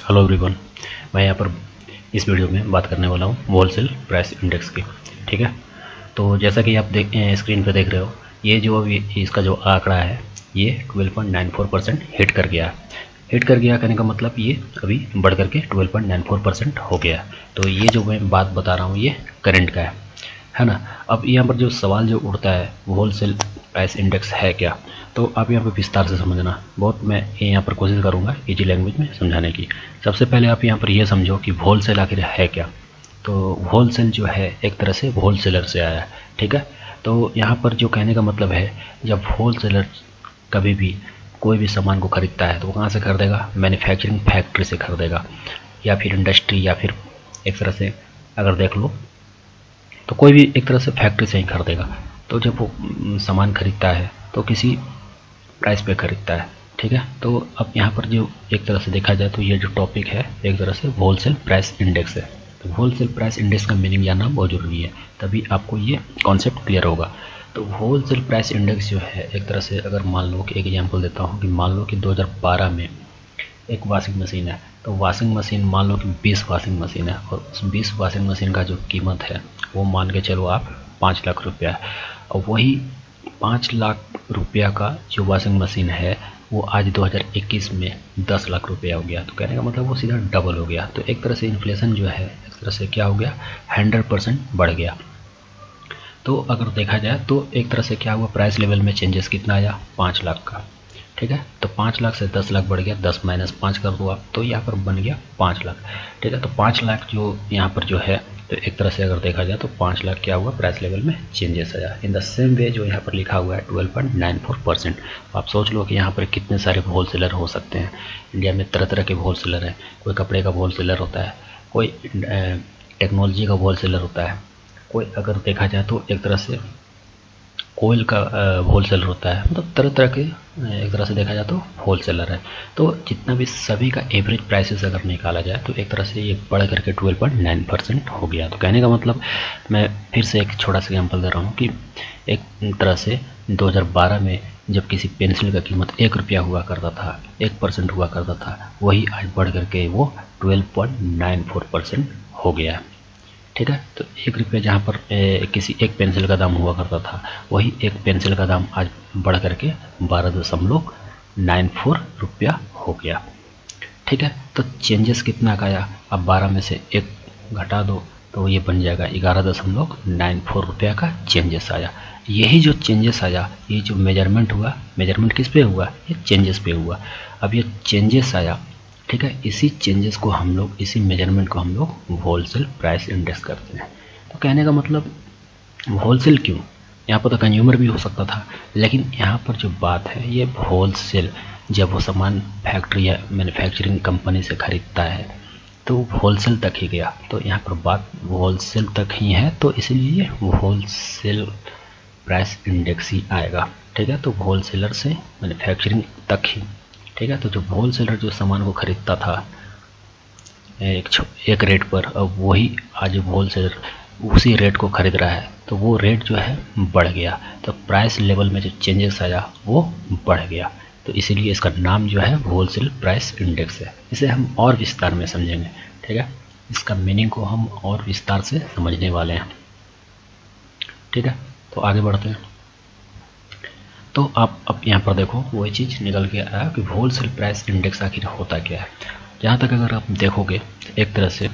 Hello everyone, मैं यहाँ पर इस वीडियो में बात करने वाला हूँ होलसेल प्राइस इंडेक्स की। ठीक है, तो जैसा कि आप स्क्रीन पे देख रहे हो, ये जो अभी इसका जो आंकड़ा है ये 12.94% हिट कर गया। हिट कर गया कहने का मतलब ये अभी बढ़ करके 12.94% हो गया। तो ये जो मैं बात बता रहा हूँ ये करंट का है ना। अब यहाँ पर जो सवाल जो उठता है होलसेल प्राइस इंडेक्स है क्या, तो आप यहाँ पर विस्तार से समझना। बहुत मैं यहाँ पर कोशिश करूँगा इजी लैंग्वेज में समझाने की। सबसे पहले आप यहाँ पर ये समझो कि होलसेल आखिर है क्या। तो होलसेल जो है एक तरह से होलसेलर से आया है। ठीक है, तो यहाँ पर जो कहने का मतलब है, जब होलसेलर कभी भी कोई भी सामान को खरीदता है तो वो कहाँ से खरीदेगा? मैन्युफैक्चरिंग फैक्ट्री से खरीदेगा, या फिर इंडस्ट्री, या फिर एक तरह से अगर देख लो तो कोई भी एक तरह से फैक्ट्री से ही खरीदेगा। तो जब वो सामान खरीदता है तो किसी प्राइस पे खरीदता है। ठीक है, तो अब यहाँ पर जो एक तरह से देखा जाए तो ये जो टॉपिक है एक तरह से होलसेल प्राइस इंडेक्स है। तो होलसेल प्राइस इंडेक्स का मीनिंग जानना बहुत ज़रूरी है, तभी आपको ये कॉन्सेप्ट क्लियर होगा। तो होलसेल प्राइस इंडेक्स जो है एक तरह से, अगर मान लो कि एक एग्जांपल देता हूँ कि मान लो कि 2012 में एक वॉशिंग मशीन है, तो वॉशिंग मशीन मान लो कि 20 वॉशिंग मशीन है, और उस 20 वॉशिंग मशीन का जो कीमत है वो मान के चलो आप 5 लाख रुपया है। और वही 5 लाख रुपया का जो वॉशिंग मशीन है वो आज 2021 में 10 लाख रुपया हो गया। तो कहने का मतलब वो सीधा डबल हो गया। तो एक तरह से इन्फ्लेशन जो है एक तरह से क्या हो गया, 100% बढ़ गया। तो अगर देखा जाए तो एक तरह से क्या हुआ, प्राइस लेवल में चेंजेस कितना आया, 5 लाख का। ठीक है, तो 5 लाख से 10 लाख बढ़ गया, 10 माइनस 5 कर दो आप, तो यहाँ पर बन गया 5 लाख। ठीक है, तो 5 लाख जो यहाँ पर जो है, तो एक तरह से अगर देखा जाए तो 5 लाख क्या हुआ, प्राइस लेवल में चेंजेस आया। इन द सेम वे जो यहाँ पर लिखा हुआ है 12.94%। आप सोच लो कि यहाँ पर कितने सारे होलसेलर हो सकते हैं। इंडिया में तरह तरह के होलसेलर हैं। कोई कपड़े का होलसेलर होता है, कोई टेक्नोलॉजी का होलसेलर होता है, कोई अगर देखा जाए तो एक तरह से कोयल का होलसेलर होता है। मतलब तरह तरह के एक तरह से देखा जाए तो होलसेलर है। तो जितना भी सभी का एवरेज प्राइसेस अगर निकाला जाए तो एक तरह से ये बढ़ करके 12.9% हो गया। तो कहने का मतलब, मैं फिर से एक छोटा सा एग्जांपल दे रहा हूँ कि एक तरह से 2012 में जब किसी पेंसिल का कीमत 1 रुपया हुआ करता था, 1% हुआ करता था, वही आज बढ़ करके वो 12.94% हो गया। ठीक है, तो 1 रुपये जहाँ पर किसी एक पेंसिल का दाम हुआ करता था, वही एक पेंसिल का दाम आज बढ़ करके 12.94 रुपया हो गया। ठीक है, तो चेंजेस कितना का आया, अब 12 में से 1 घटा दो तो ये बन जाएगा 11.94 रुपया का चेंजेस आया। यही जो चेंजेस आया, ये जो मेजरमेंट हुआ, मेजरमेंट किस पे हुआ, ये चेंजेस पे हुआ। अब ये चेंजेस आया, ठीक है, इसी चेंजेस को हम लोग, इसी मेजरमेंट को हम लोग होलसेल प्राइस इंडेक्स करते हैं। तो कहने का मतलब होलसेल क्यों, यहाँ पर तो कंज्यूमर भी हो सकता था, लेकिन यहाँ पर जो बात है ये होलसेल, जब वो सामान फैक्ट्री या मैन्युफैक्चरिंग कंपनी से खरीदता है तो होलसेल तक ही गया। तो यहाँ पर बात होलसेल तक ही है, तो इसलिए होलसेल प्राइस इंडेक्स ही आएगा। ठीक है, तो होलसेलर से मैन्युफैक्चरिंग तक ही। ठीक है, तो जो होलसेलर जो सामान को खरीदता था एक रेट पर, अब वही आज होलसेलर उसी रेट को खरीद रहा है, तो वो रेट जो है बढ़ गया। तो प्राइस लेवल में जो चेंजेस आया वो बढ़ गया। तो इसीलिए इसका नाम जो है होलसेल प्राइस इंडेक्स है। इसे हम और विस्तार में समझेंगे। ठीक है, इसका मीनिंग को हम और विस्तार से समझने वाले हैं। ठीक है, तो आगे बढ़ते हैं। तो आप अब यहाँ पर देखो वही चीज़ निकल के आया कि होलसेल प्राइस इंडेक्स आखिर होता क्या है। जहाँ तक अगर आप देखोगे, एक तरह से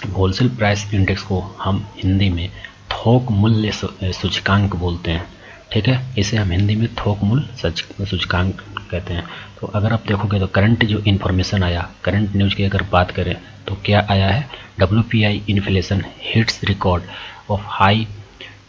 होलसेल प्राइस इंडेक्स को हम हिंदी में थोक मूल्य सूचकांक बोलते हैं। ठीक है, इसे हम हिंदी में थोक मूल्य सूचकांक कहते हैं। तो अगर आप देखोगे तो करंट जो इन्फॉर्मेशन आया, करंट न्यूज की अगर बात करें तो क्या आया है, WPI inflation hits record of high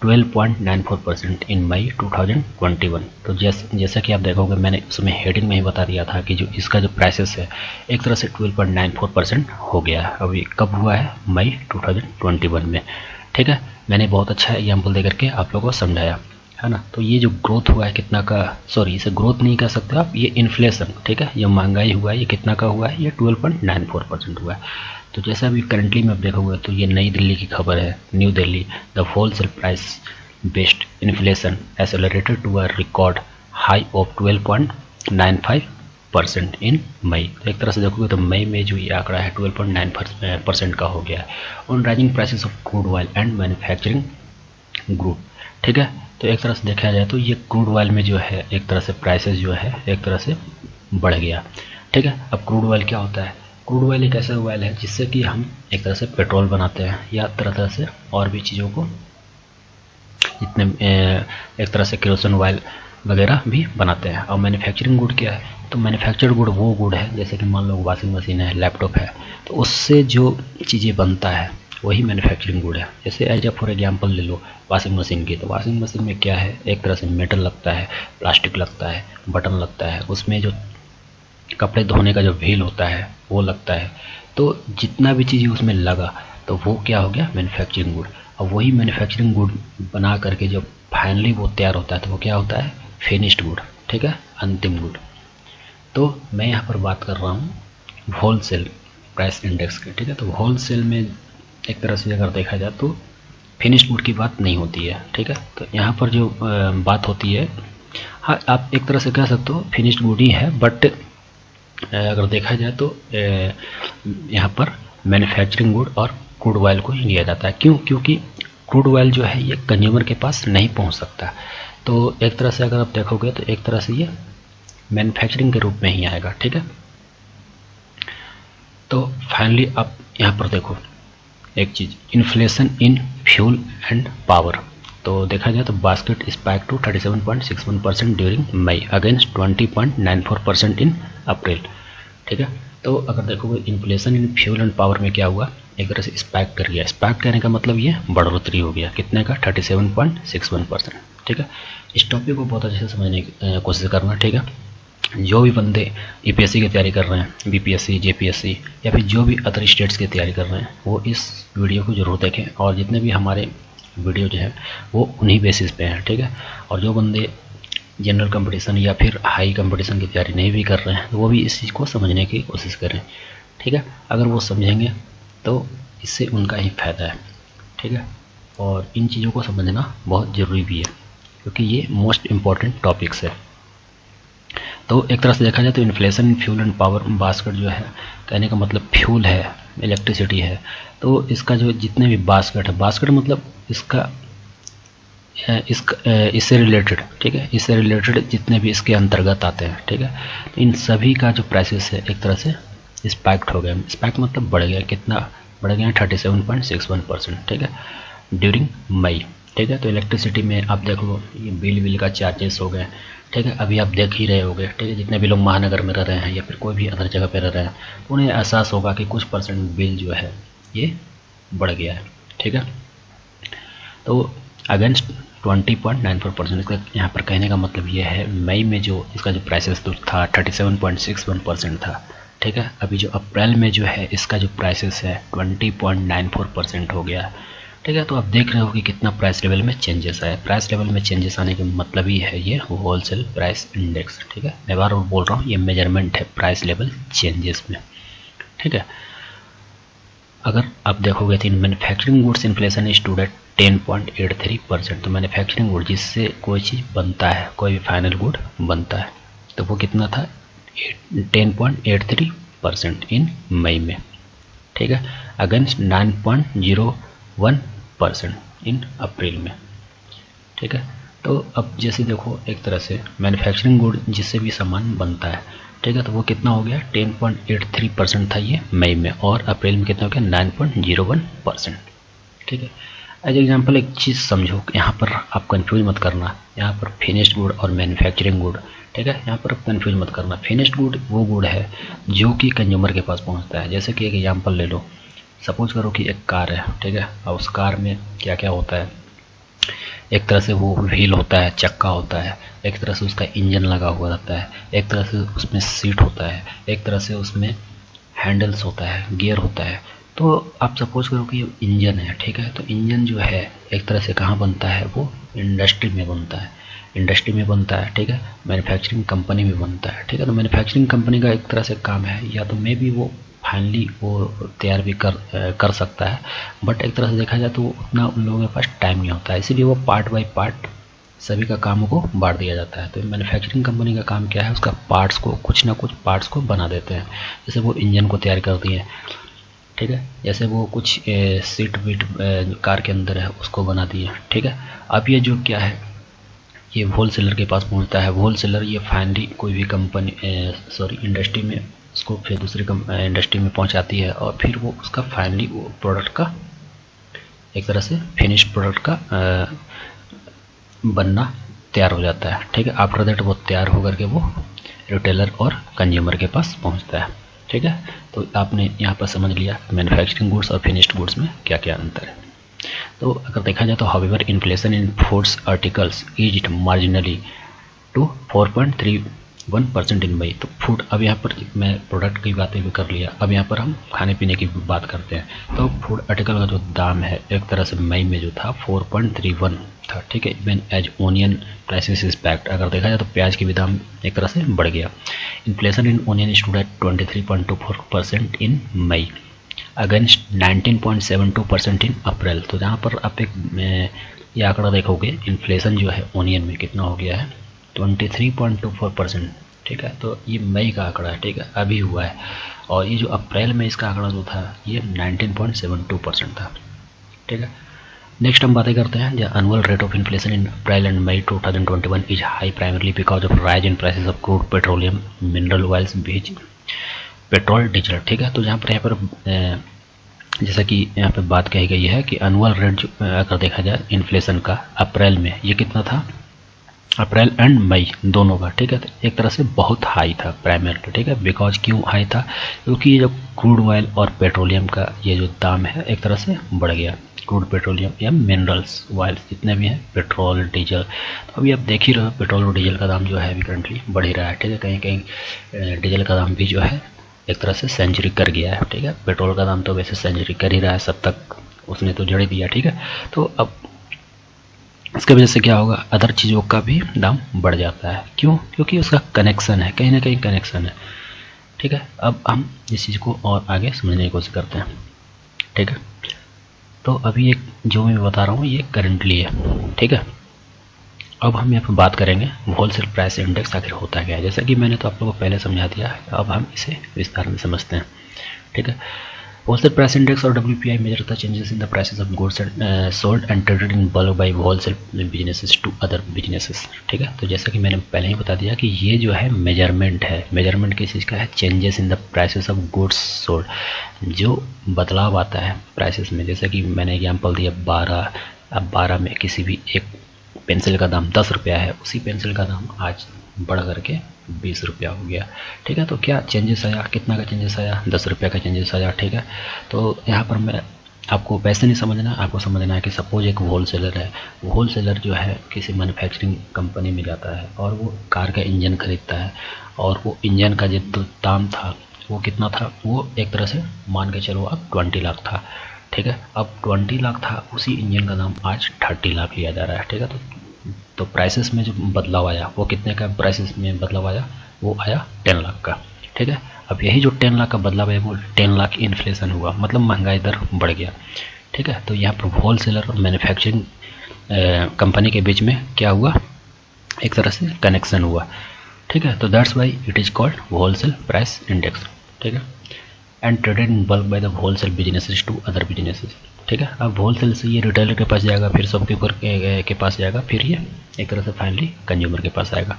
12.94% इन मई 2021। तो जैसा कि आप देखोगे, मैंने उसमें हेडिंग में ही बता दिया था कि जो इसका जो प्राइसेस है एक तरह से 12.94% हो गया है। अभी कब हुआ है, मई 2021 में। ठीक है, मैंने बहुत अच्छा एग्जाम्पल दे करके आप लोगों को समझाया है ना। तो ये जो ग्रोथ हुआ है कितना का, सॉरी इसे ग्रोथ नहीं कह सकते आप, ये इन्फ्लेशन, ठीक है, ये महंगाई हुआ है, ये कितना का हुआ है, ये 12.94% हुआ है। तो जैसा अभी करंटली में आप देखोगे तो ये नई दिल्ली की खबर है, New Delhi, the wholesale price based inflation accelerated to a record high of 12.95 12% in May. तो एक तरह से देखोगे तो मई में जो ये आंकड़ा है 12.9% का हो गया है on rising prices of crude oil and manufacturing good. ठीक है, तो एक तरह से देखा जाए तो ये क्रूड ऑयल में जो है एक तरह से प्राइसेस जो है एक तरह से बढ़ गया। ठीक है, अब क्रूड ऑयल क्या होता है? क्रूड ऑयल एक ऐसा ऑयल है जिससे कि हम एक तरह से पेट्रोल बनाते हैं या तरह तरह से और भी चीज़ों को जितने एक तरह से केरोसिन ऑयल वगैरह भी बनाते हैं। और मैन्युफैक्चरिंग गुड क्या है? तो मैन्युफैक्चर्ड गुड वो गुड है जैसे कि मान लो वॉशिंग मशीन है, लैपटॉप है, तो उससे जो चीज़ें बनता है वही मैन्युफैक्चरिंग गुड है। जैसे एज फॉर एग्जांपल ले लो वॉशिंग मशीन की, तो वॉशिंग मशीन में क्या है, एक तरह से मेटल लगता है, प्लास्टिक लगता है, बटन लगता है, उसमें जो कपड़े धोने का जो व्हील होता है वो लगता है। तो जितना भी चीज़ उसमें लगा तो वो क्या हो गया, मैन्युफैक्चरिंग गुड। और वही मैन्युफैक्चरिंग गुड बना करके जो फाइनली वो तैयार होता है तो वो क्या होता है, फिनिश्ड गुड। ठीक है, अंतिम गुड। तो मैं यहाँ पर बात कर रहा हूँ होलसेल प्राइस इंडेक्स की। ठीक है, तो होलसेल में एक तरह से अगर देखा जाए तो फिनिश्ड गुड की बात नहीं होती है। ठीक है, तो यहाँ पर जो बात होती है, हाँ आप एक तरह से कह सकते हो फिनिश्ड गुड ही है, बट अगर देखा जाए तो यहाँ पर मैन्युफैक्चरिंग गुड और क्रूड ऑयल को ही लिया जाता है। क्यों? क्योंकि क्रूड ऑयल जो है ये कंज्यूमर के पास नहीं पहुँच सकता। तो एक तरह से अगर आप देखोगे तो एक तरह से ये मैन्युफैक्चरिंग के रूप में ही आएगा। ठीक है, तो फाइनली आप यहाँ पर देखो एक चीज़, inflation in fuel and power. तो देखा जाए तो basket spike to 37.61% during May against 20.94% in April. ठीक है, तो अगर देखोगे inflation in fuel and power में क्या हुआ, एक तरह से स्पाइक कर गया। स्पाइक कहने का मतलब ये बढ़ोतरी हो गया, कितने का, 37.61%। ठीक है, इस टॉपिक को बहुत अच्छे से समझने की कोशिश करना। ठीक है, जो भी बंदे यूपीएससी की तैयारी कर रहे हैं, बीपीएससी, जेपीएससी या फिर जो भी अदर स्टेट्स की तैयारी कर रहे हैं, वो इस वीडियो को जरूर देखें। और जितने भी हमारे वीडियो जो है वो उन्हीं बेसिस पे हैं। ठीक है, और जो बंदे जनरल कंपटीशन या फिर हाई कंपटीशन की तैयारी नहीं भी कर रहे हैं वो भी इस चीज़ को समझने की कोशिश करें। ठीक है, अगर वो समझेंगे तो इससे उनका ही फ़ायदा है। ठीक है, और इन चीज़ों को समझना बहुत ज़रूरी भी है क्योंकि ये मोस्ट इम्पॉर्टेंट टॉपिक्स है। तो एक तरह से देखा जाए तो inflation fuel and power basket जो है, कहने का मतलब फ्यूल है, इलेक्ट्रिसिटी है, तो इसका जो जितने भी बास्केट है, बास्केट मतलब इसका इससे रिलेटेड, ठीक है, इससे रिलेटेड जितने भी इसके अंतर्गत आते हैं। ठीक है, तो इन सभी का जो प्राइसेस है एक तरह से स्पाइक्ड हो गया। स्पाइक मतलब बढ़ गया, कितना बढ़ गया, 37.61%। ठीक है, ड्यूरिंग मई। ठीक है, तो इलेक्ट्रिसिटी में आप देख लो ये बिल का चार्जेस हो गए। ठीक है, अभी आप देख ही रहे होगे। ठीक है, जितने भी लोग महानगर में रह रहे हैं या फिर कोई भी अदर जगह पे रह रहे हैं तो उन्हें एहसास होगा कि कुछ परसेंट बिल जो है ये बढ़ गया है। ठीक है, तो अगेंस्ट 20.94%। इसका यहाँ पर कहने का मतलब ये है मई में जो इसका जो प्राइसेस था 37.61% था। ठीक है, अभी जो अप्रैल में जो है इसका जो प्राइसेस है 20.94% हो गया। ठीक है, तो आप देख रहे हो कि कितना प्राइस लेवल में चेंजेस आए। प्राइस लेवल में चेंजेस आने का मतलब ही है ये होलसेल प्राइस इंडेक्स। ठीक है, मैं बार बार बोल रहा हूँ ये मेजरमेंट है प्राइस लेवल चेंजेस में। ठीक है, अगर आप देखोगे तो manufacturing goods inflation stood at 10.83%। तो मैन्युफैक्चरिंग गुड जिससे कोई चीज़ बनता है, कोई भी फाइनल गुड बनता है, तो वो कितना था, 10.83% इन मई में। ठीक है, अगेंस्ट 9.01% इन अप्रैल में। ठीक है, तो अब जैसे देखो एक तरह से मैन्युफैक्चरिंग गुड जिससे भी सामान बनता है, ठीक है, तो वो कितना हो गया, 10.83% था ये मई में, और अप्रैल में कितना हो गया, 9.01%। ठीक है, एज एग्जाम्पल एक चीज़ समझो, यहाँ पर आप कंफ्यूज मत करना, यहाँ पर फिनिश्ड गुड और मैन्युफैक्चरिंग गुड। ठीक है, यहाँ पर कंफ्यूज मत करना। फिनिश्ड गुड वो गुड है जो कि कंज्यूमर के पास पहुँचता है। जैसे कि एक एग्जाम्पल ले लो, सपोज करो कि एक कार है। ठीक है, और उस कार में क्या क्या होता है, एक तरह से वो व्हील होता है, चक्का होता है, एक तरह से उसका इंजन लगा हुआ रहता है, एक तरह से उसमें सीट होता है, एक तरह से उसमें हैंडल्स होता है, गियर होता है। तो आप सपोज करो कि ये इंजन है। ठीक है, तो इंजन जो है एक तरह से कहाँ बनता है, वो इंडस्ट्री में बनता है, इंडस्ट्री में बनता है। ठीक है, मैन्युफैक्चरिंग कंपनी में बनता है। ठीक है, तो मैन्युफैक्चरिंग कंपनी का एक तरह से काम है, या तो मे भी वो फाइनली वो तैयार भी कर सकता है, बट एक तरह से देखा जाए तो उतना उन लोगों के पास टाइम नहीं होता है, इसीलिए वो पार्ट बाय पार्ट सभी का काम को बांट दिया जाता है। तो मैन्युफैक्चरिंग कंपनी का काम क्या है, उसका पार्ट्स को, कुछ ना कुछ पार्ट्स को बना देते हैं। जैसे वो इंजन को तैयार करती है, ठीक है, जैसे वो कुछ सीट वीट कार के अंदर है उसको बनाती है, ठीक है। अब ये जो क्या है, ये होलसेलर के पास पहुंचता है। होलसेलर ये फाइनली कोई भी कंपनी इंडस्ट्री में उसको फिर दूसरी इंडस्ट्री में पहुंचाती है, और फिर वो उसका फाइनली वो प्रोडक्ट का एक तरह से फिनिश प्रोडक्ट का बनना तैयार हो जाता है, ठीक है। आफ्टर दैट वो तैयार होकर के वो रिटेलर और कंज्यूमर के पास पहुंचता है, ठीक है। तो आपने यहाँ पर समझ लिया मैन्युफैक्चरिंग गुड्स और फिनिश्ड गुड्स में क्या क्या अंतर है। तो अगर देखा जाए तो however inflation in foods articles is marginally to 4.31% in May. तो फूड, अब यहाँ पर मैं प्रोडक्ट की बातें भी कर लिया, अब यहाँ पर हम खाने पीने की बात करते हैं। तो फूड आर्टिकल का जो दाम है एक तरह से मई में जो था 4.31 था, ठीक है। Even as onion prices is packed, अगर देखा जाए तो प्याज की भी दाम एक तरह से बढ़ गया। Inflation in onion stood at 23.24% in May against 19.72% in April. तो जहाँ पर आप एक ये आंकड़ा देखोगे, इन्फ्लेशन जो है ओनियन में कितना हो गया है, 23.24%, ठीक है। तो ये मई का आंकड़ा है, ठीक है, अभी हुआ है। और ये जो अप्रैल में इसका आंकड़ा जो था ये 19.72% था, ठीक है। नेक्स्ट हम बातें करते हैं, the annual rate of inflation in April and May 2021 is high primarily because of rise in prices of crude petroleum mineral oils viz petrol diesel, ठीक है। तो यहाँ पर जैसा कि यहाँ पे बात कही गई है कि एनुअल रेट जो अगर देखा जाए इन्फ्लेशन का अप्रैल में ये कितना था, अप्रैल एंड मई दोनों का, ठीक है। तो एक तरह से बहुत हाई था प्राइमरली, ठीक है। बिकॉज क्यों हाई था, क्योंकि ये जो क्रूड ऑयल और पेट्रोलियम का ये जो दाम है एक तरह से बढ़ गया। क्रूड पेट्रोलियम या मिनरल्स ऑयल्स जितने भी हैं, पेट्रोल डीजल, तो अभी आप देख ही रहे हो पेट्रोल और डीजल का दाम जो है अभी करंटली बढ़ ही रहा है, ठीक है। कहीं कहीं डीजल का दाम भी जो है एक तरह से सेंचुरी कर गया है, ठीक है। पेट्रोल का दाम तो वैसे सेंचुरी कर ही रहा है, सब तक उसने तो जड़ दिया, ठीक है। तो अब इसके वजह से क्या होगा, अदर चीज़ों का भी दाम बढ़ जाता है। क्यों, क्योंकि उसका कनेक्शन है, कहीं ना कहीं कनेक्शन है, ठीक है। अब हम इस चीज़ को और आगे समझने की कोशिश करते हैं, ठीक है। तो अभी एक जो मैं बता रहा हूँ ये करंटली है, ठीक है। अब हम यहाँ पर बात करेंगे होलसेल प्राइस इंडेक्स आखिर होता क्या है। जैसा कि मैंने तो आप लोगों को पहले समझा दिया है, अब हम इसे विस्तार में समझते हैं, ठीक है। होलसेल प्राइस इंडेक्स और WPI measure the changes in the prices of goods sold and traded in bulk by wholesale businesses to other businesses, ठीक है। तो जैसा कि मैंने पहले ही बता दिया कि ये जो है मेजरमेंट है, मेजरमेंट किस चीज़ का है, changes in the prices of goods sold, जो बदलाव आता है प्राइसेस में। जैसे कि मैंने एग्जाम्पल दिया 12, अब 12 में किसी भी एक पेंसिल का दाम 10 रुपया है, उसी पेंसिल का दाम आज बढ़ करके 20 रुपया हो गया, ठीक है। तो क्या चेंजेस आया, कितना का चेंजेस आया, 10 रुपये का चेंजेस आया, ठीक है। तो यहाँ पर मैं आपको वैसे नहीं समझना, आपको समझना है कि सपोज एक होलसेलर है, वो होलसेलर जो है किसी मैन्युफैक्चरिंग कंपनी में जाता है और वो कार का इंजन खरीदता है, और वो इंजन का जो दाम था वो कितना था, वो एक तरह से मान के चलो अब 20 लाख था, ठीक है। अब 20 लाख था, उसी इंजन का दाम आज 30 लाख लिया जा रहा है, ठीक है। तो प्राइसेस में जो बदलाव आया वो कितने का प्राइसेस में बदलाव आया, वो आया 10 लाख का, ठीक है। अब यही जो 10 लाख का बदलाव है वो 10 लाख इन्फ्लेशन हुआ, मतलब महंगाई दर बढ़ गया, ठीक है। तो यहाँ पर होलसेलर और मैन्युफैक्चरिंग कंपनी के बीच में क्या हुआ, एक तरह से कनेक्शन हुआ, ठीक है। तो that's why it is called wholesale price index, ठीक है। And traded in bulk by the wholesale businesses to other businesses, ठीक है। अब होलसेल से ये रिटेलर के पास जाएगा, फिर शॉपकीपर के पास जाएगा, फिर ये एक तरह से फाइनली कंज्यूमर के पास आएगा।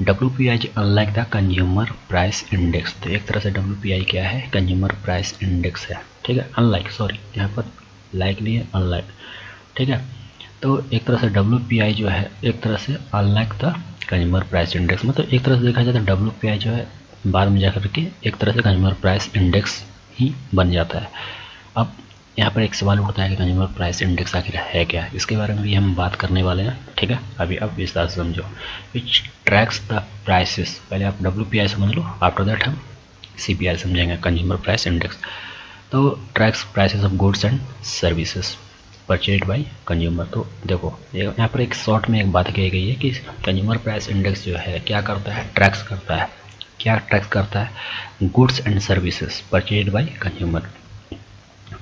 WPI unlike the consumer price index, तो एक तरह से WPI क्या है, कंज्यूमर प्राइस इंडेक्स है, ठीक है। अनलाइक, सॉरी यहाँ पर लाइक नहीं है, अनलाइक, ठीक है। तो एक तरह से WPI जो है एक तरह से unlike the consumer price index, मतलब एक तरह से देखा जाए तो WPI जो है बाद में जाकर के एक तरह से कंज्यूमर प्राइस इंडेक्स ही बन जाता है। अब यहाँ पर एक सवाल उठता है कि कंज्यूमर प्राइस इंडेक्स आखिर है क्या, इसके बारे में भी हम बात करने वाले हैं, ठीक है। अभी अब विस्तार से समझो। विच ट्रैक्स द प्राइसेस, पहले आप WPI समझ लो, आफ्टर दैट हम CPI समझेंगे, कंज्यूमर प्राइस इंडेक्स। तो tracks prices of goods and services purchase by consumer. तो देखो यहाँ पर एक शॉर्ट में एक बात कही गई है कि कंज्यूमर प्राइस इंडेक्स जो है क्या करता है, ट्रैक्स करता है, क्या ट्रैक्स करता है, goods and services purchase by consumer.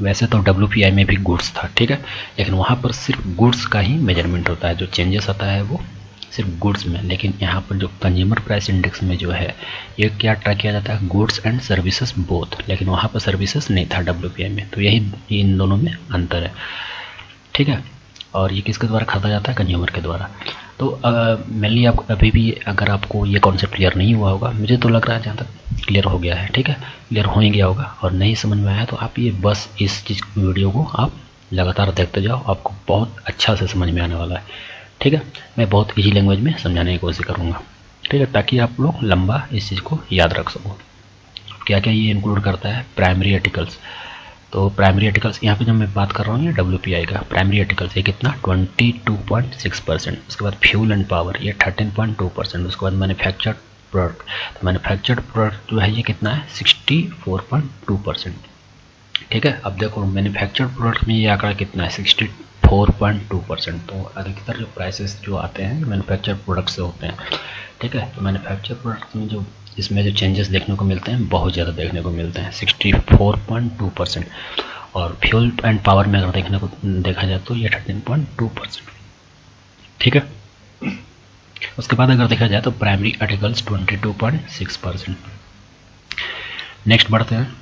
वैसे तो WPI में भी गुड्स था, ठीक है, लेकिन वहाँ पर सिर्फ गुड्स का ही मेजरमेंट होता है, जो चेंजेस आता है वो सिर्फ गुड्स में, लेकिन यहाँ पर जो कंज्यूमर प्राइस इंडेक्स में जो है ये क्या ट्रैक किया जाता है, गुड्स एंड सर्विसेज बोथ, लेकिन वहाँ पर सर्विसेज नहीं था WPI में। तो यही इन दोनों में अंतर है, ठीक है। और ये किसके द्वारा खरीदा जाता है, कंज्यूमर के द्वारा। तो मेनली आप अभी भी अगर आपको ये कॉन्सेप्ट क्लियर नहीं हुआ होगा, मुझे तो लग रहा है जहाँ तक क्लियर हो गया है, ठीक है, क्लियर हो ही गया होगा। और नहीं समझ में आया तो आप ये बस इस चीज़ वीडियो को आप लगातार देखते जाओ, आपको बहुत अच्छा से समझ में आने वाला है, ठीक है। मैं बहुत इजी लैंग्वेज में समझाने की कोशिश करूँगा, ठीक है, ताकि आप लोग लंबा इस चीज़ को याद रख सको। क्या क्या ये इंक्लूड करता है, प्राइमरी आर्टिकल्स। तो प्राइमरी आर्टिकल्स यहाँ पे जब मैं बात कर रहा हूँ ये WPI का प्राइमरी आर्टिकल्स ये कितना 22.6%। उसके बाद फ्यूल एंड पावर ये 13.2%। उसके बाद मैन्युफैक्चर्ड प्रोडक्ट, तो मैन्युफैक्चर्ड प्रोडक्ट जो है ये कितना है 64.2%, ठीक है। अब देखो मैन्युफैक्चर्ड प्रोडक्ट में ये आंकड़ा कितना है 64.2%। तो अधिकतर जो प्राइसेस जो आते हैं मैन्युफैक्चर्ड प्रोडक्ट से होते हैं, ठीक है। तो मैन्युफैक्चर्ड प्रोडक्ट में जो इसमें जो चेंजेस देखने को मिलते हैं बहुत ज़्यादा देखने को मिलते हैं 64.2%। और फ्यूल एंड पावर में अगर देखा जाए तो ये 13.2%, ठीक है। उसके बाद अगर देखा जाए तो प्राइमरी आर्टिकल्स 22.6%। नेक्स्ट बढ़ते हैं।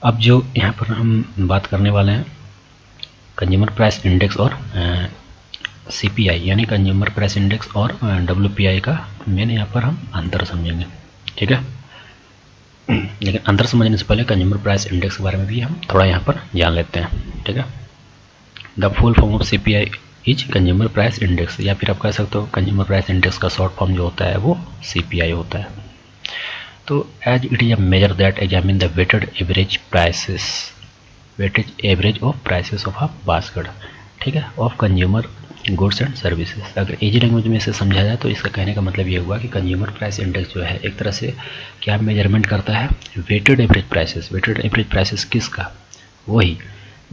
अब जो यहाँ पर हम बात करने वाले हैं कंज्यूमर प्राइस इंडेक्स और CPI यानी कंज्यूमर प्राइस इंडेक्स और WPI का मेन यहाँ पर हम अंतर समझेंगे, ठीक है। लेकिन अंतर समझने से पहले कंज्यूमर प्राइस इंडेक्स के बारे में भी हम थोड़ा यहाँ पर जान लेते हैं, ठीक है। The full form of CPI is consumer price index, या फिर आप कह सकते हो कंज्यूमर प्राइस इंडेक्स का शॉर्ट फॉर्म जो होता है वो CPI होता है। तो as it is a measure that examine the weighted average prices, weightage average of prices of a basket, ठीक है, of consumer goods and services. अगर इजी लैंग्वेज में इसे समझा जाए तो इसका कहने का मतलब ये हुआ कि कंज्यूमर प्राइस इंडेक्स जो है एक तरह से क्या मेजरमेंट करता है, weighted average prices. Weighted average prices किसका, वही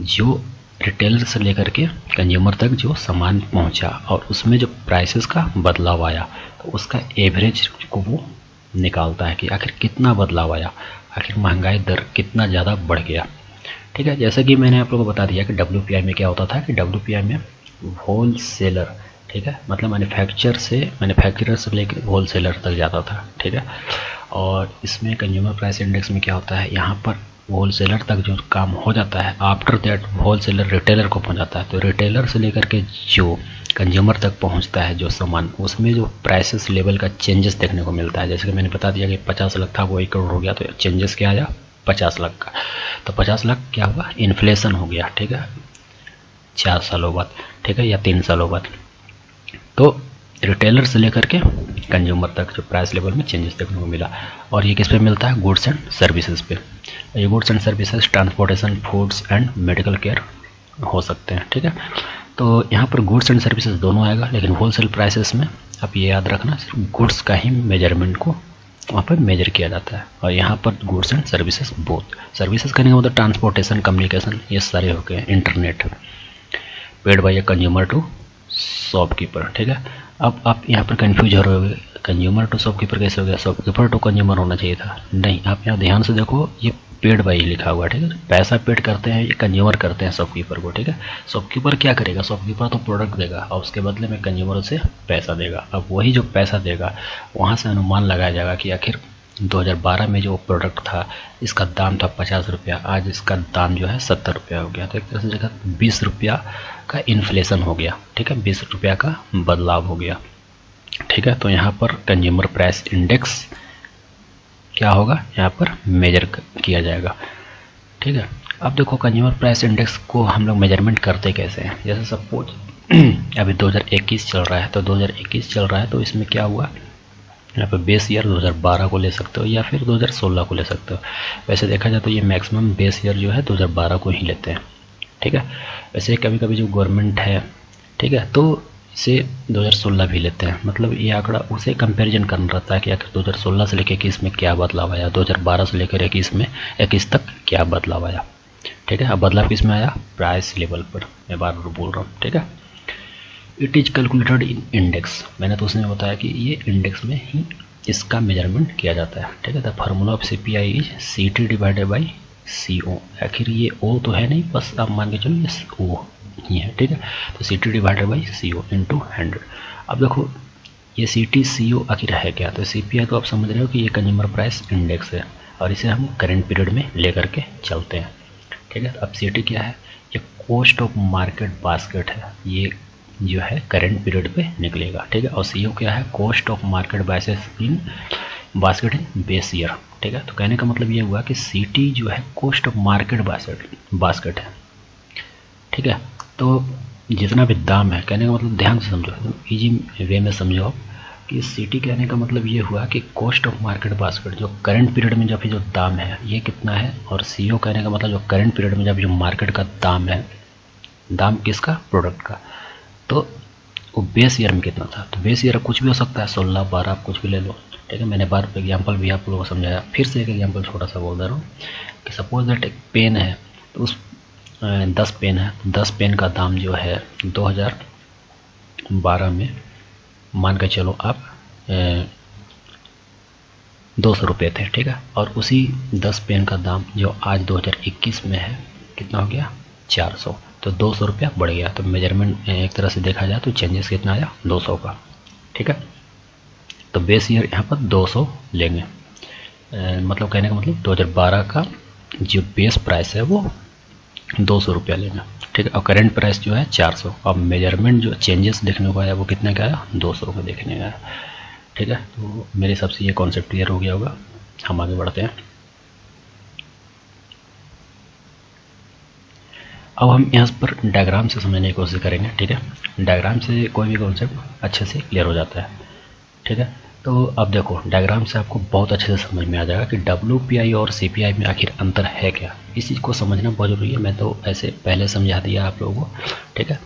जो रिटेलर से लेकर के कंज्यूमर तक जो सामान पहुंचा और उसमें जो प्राइसेस का बदलाव आया, तो उसका एवरेज को वो निकालता है कि आखिर कितना बदलाव आया, आखिर महंगाई दर कितना ज़्यादा बढ़ गया, ठीक है। जैसे कि मैंने आप लोगों को बता दिया कि WPI में क्या होता था कि WPI में होल सेलर, ठीक है, मतलब मैन्युफैक्चरर से लेकर होल सेलर तक जाता था, ठीक है। और इसमें कंज्यूमर प्राइस इंडेक्स में क्या होता है, यहाँ पर होल सेलर तक जो काम हो जाता है after that wholesaler retailer को पहुँचाता है। तो रिटेलर से लेकर के जो कंज्यूमर तक पहुँचता है जो सामान, उसमें जो प्राइसेस लेवल का चेंजेस देखने को मिलता है। जैसे कि मैंने बता दिया कि 50 लाख था वो 1 करोड़ हो गया, तो चेंजेस क्या आया 50 लाख का। तो 50 लाख क्या हुआ, इन्फ्लेशन हो गया, ठीक है, 4 सालों बाद, ठीक है, या 3 सालों बाद। तो रिटेलर से लेकर के कंज्यूमर तक जो प्राइस लेवल में चेंजेस देखने को मिला। और ये किस पे मिलता है, गुड्स एंड सर्विसेज पे। ये goods and services transportation, foods and medical care हो सकते हैं, ठीक है। तो यहाँ पर गुड्स एंड सर्विसेज दोनों आएगा, लेकिन होलसेल प्राइसेस में आप ये याद रखना सिर्फ गुड्स का ही मेजरमेंट को वहाँ पर मेजर किया जाता है। और यहाँ पर goods and services both. Services करने का मतलब ट्रांसपोर्टेशन, कम्युनिकेशन, ये सारे हो गए, internet, paid by consumer to shopkeeper, ठीक है। अब आप यहाँ पर कंफ्यूज हो रहे होंगे, कंज्यूमर टू शॉपकीपर कैसे हो गया, शॉपकीपर टू कंज्यूमर होना चाहिए था। नहीं, आप यहाँ ध्यान से देखो, ये पेड बाय लिखा हुआ है, ठीक है। पैसा पेड करते हैं ये कंज्यूमर करते हैं शॉपकीपर को, ठीक है। शॉपकीपर क्या करेगा, शॉपकीपर तो प्रोडक्ट देगा और उसके बदले में कंज्यूमर उसे पैसा देगा। अब वही जो पैसा देगा वहाँ से अनुमान लगाया जाएगा कि आखिर 2012 में जो प्रोडक्ट था इसका दाम था 50 रुपया, आज इसका दाम जो है 70 रुपया हो गया। तो एक तरह से जगह 20 रुपया का इन्फ्लेशन हो गया, ठीक है, 20 रुपया का बदलाव हो गया, ठीक है। तो यहाँ पर कंज्यूमर प्राइस इंडेक्स क्या होगा, यहाँ पर मेजर किया जाएगा, ठीक है। अब देखो कंज्यूमर प्राइस इंडेक्स को हम लोग मेजरमेंट करते कैसे हैं। जैसे सपोज अभी 2021 चल रहा है, तो 2021 चल रहा है तो इसमें क्या हुआ, यहाँ पर बेस ईयर 2012 को ले सकते हो या फिर 2016 को ले सकते हो। वैसे देखा जाए तो ये मैक्सिमम बेस ईयर जो है 2012 को ही लेते हैं, ठीक है। वैसे कभी कभी जो गवर्नमेंट है, ठीक है, तो इसे 2016 भी लेते हैं। मतलब ये आंकड़ा उसे कंपैरिजन करना रहता है कि आखिर 2016 से लेकर 21 में क्या बदलाव आया, 2012 से लेकर 21 तक क्या बदलाव आया, ठीक है। अब बदलाव किस में आया, प्राइस लेवल पर, मैं बार बार बोल रहा हूँ, ठीक है। It is calculated in index, मैंने तो उसने बताया कि ये इंडेक्स में ही इसका मेजरमेंट किया जाता है, ठीक है। The formula of CPI is CT divided by CO। आखिर ये O तो है नहीं, बस आप मान के चलो ये O, ही है, ठीक है। तो C T divided by C O into 100। अब देखो ये सी टी सी ओ आखिर है क्या, तो सी पी आई तो आप समझ रहे हो कि ये कंज्यूमर प्राइस इंडेक्स है और इसे हम करेंट पीरियड में लेकर के चलते हैं, ठीक है। अब सी टी क्या है, ये कॉस्ट ऑफ मार्केट बास्केट है, ये जो है करेंट पीरियड पे निकलेगा, ठीक है। और सी ओ क्या है, cost of market basket in basket in base year, ठीक है। तो कहने का मतलब ये हुआ कि सी टी जो है कॉस्ट ऑफ मार्केट बास्केट है, ठीक है। तो जितना भी दाम है, कहने का मतलब ध्यान से समझो, इजी वे में समझो आप कि सी टी कहने का मतलब ये हुआ कि कॉस्ट ऑफ मार्केट बास्केट जो करंट पीरियड में जो दाम है ये कितना है, और सी ओ कहने का मतलब जो करंट पीरियड में जब जो मार्केट का दाम है, दाम किसका, प्रोडक्ट का, तो वो बेस ईयर में कितना था। तो बेस ईयर कुछ भी हो सकता है, 16, 12 कुछ भी ले लो, ठीक है। मैंने बार एग्जाम्पल भी आप लोगों को समझाया, फिर से एक एग्जाम्पल छोटा सा बोल दे रहा हूँ कि सपोज दैट एक पेन है, तो उस 10 पेन है, 10 पेन का दाम जो है 2012 में मान के चलो आप 200 रुपये थे, ठीक है। और उसी 10 पेन का दाम जो आज 2021 में है कितना हो गया, 400, तो 200 रुपया बढ़ गया। तो मेजरमेंट एक तरह से देखा जाए तो चेंजेस कितना आया, 200 का, ठीक है। तो बेस ईयर यहाँ पर 200 लेंगे, मतलब कहने का मतलब 2012 का जो बेस प्राइस है वो 200 रुपया लेना, ठीक है। और करेंट प्राइस जो है 400। अब मेजरमेंट जो चेंजेस देखने को आया वो कितने का आया, 200 रुपये देखने का आया, ठीक है। तो मेरे हिसाब से ये कॉन्सेप्ट क्लियर हो गया होगा। हम आगे बढ़ते हैं। अब हम यहाँ पर डायग्राम से समझने की कोशिश करेंगे, ठीक है। डायग्राम से कोई भी कॉन्सेप्ट अच्छे से क्लियर हो जाता है, ठीक है। तो अब देखो डायग्राम से आपको बहुत अच्छे से समझ में आ जाएगा कि WPI और CPI में आखिर अंतर है क्या। इस चीज़ को समझना बहुत ज़रूरी है। मैं तो ऐसे पहले समझा दिया आप लोगों को, ठीक है।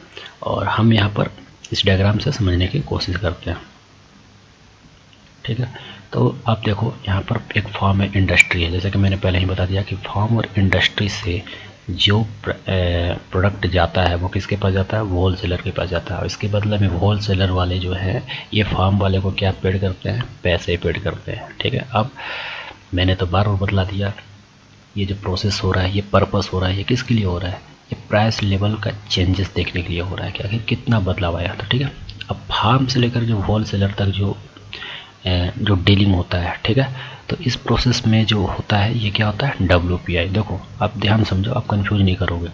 और हम यहाँ पर इस डायग्राम से समझने की कोशिश करते हैं, ठीक है। तो आप देखो यहाँ पर एक फार्म है, इंडस्ट्री है, जैसे कि मैंने पहले ही बता दिया कि फार्म और इंडस्ट्री से जो प्रोडक्ट जाता है वो किसके पास जाता है, होल सेलर के पास जाता है। और इसके बदले में होल सेलर वाले जो है ये फार्म वाले को क्या पेड करते हैं, पैसे पेड करते हैं, ठीक है। अब मैंने तो बार बार बतला दिया, ये जो प्रोसेस हो रहा है, ये पर्पस हो रहा है, ये किसके लिए हो रहा है, ये प्राइस लेवल का चेंजेस देखने के लिए हो रहा है कि आखिर कितना बदलाव आया था, ठीक है। अब फार्म से लेकर जो होल सेलर तक जो डीलिंग होता है, ठीक है। तो इस प्रोसेस में जो होता है ये क्या होता है, WPI। देखो आप ध्यान समझो, आप कंफ्यूज नहीं करोगे,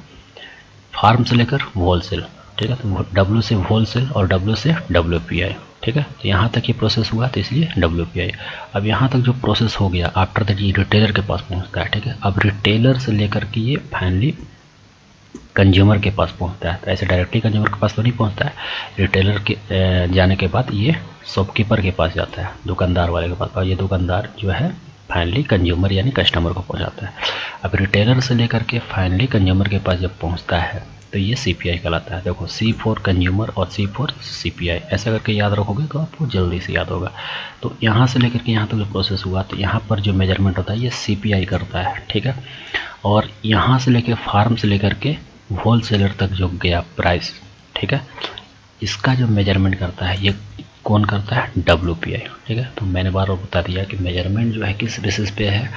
फार्म से लेकर होल सेल, ठीक है। तो W से होल सेल और W से WPI, ठीक है। तो यहाँ तक ये प्रोसेस हुआ तो इसलिए WPI। अब यहाँ तक जो प्रोसेस हो गया आफ्टर दैट ये रिटेलर के पास पहुँचता है, ठीक है। अब रिटेलर से लेकर के ये फाइनली कंज्यूमर के पास पहुंचता है। तो ऐसे डायरेक्टली कंज्यूमर के पास तो नहीं पहुंचता है, रिटेलर के जाने के बाद ये शॉपकीपर के पास जाता है, दुकानदार वाले के पास, और ये दुकानदार जो है फाइनली कंज्यूमर यानी कस्टमर को पहुंचाता है। अब रिटेलर से लेकर के फाइनली कंज्यूमर के पास जब पहुंचता है तो ये CPI कहलाता है। देखो C फॉर कंज्यूमर और C फॉर CPI, ऐसा करके याद रखोगे तो आपको जल्दी से याद होगा। तो यहाँ से लेकर के यहाँ तक जो प्रोसेस हुआ तो यहाँ पर जो मेजरमेंट होता है ये CPI करता है, ठीक है। और यहाँ से लेकर फार्म से लेकर के होल सेलर तक जो गया प्राइस, ठीक है, इसका जो मेजरमेंट करता है ये कौन करता है, WPI, ठीक है। तो मैंने बार बार बता दिया कि मेजरमेंट जो है किस बेसिस पे है,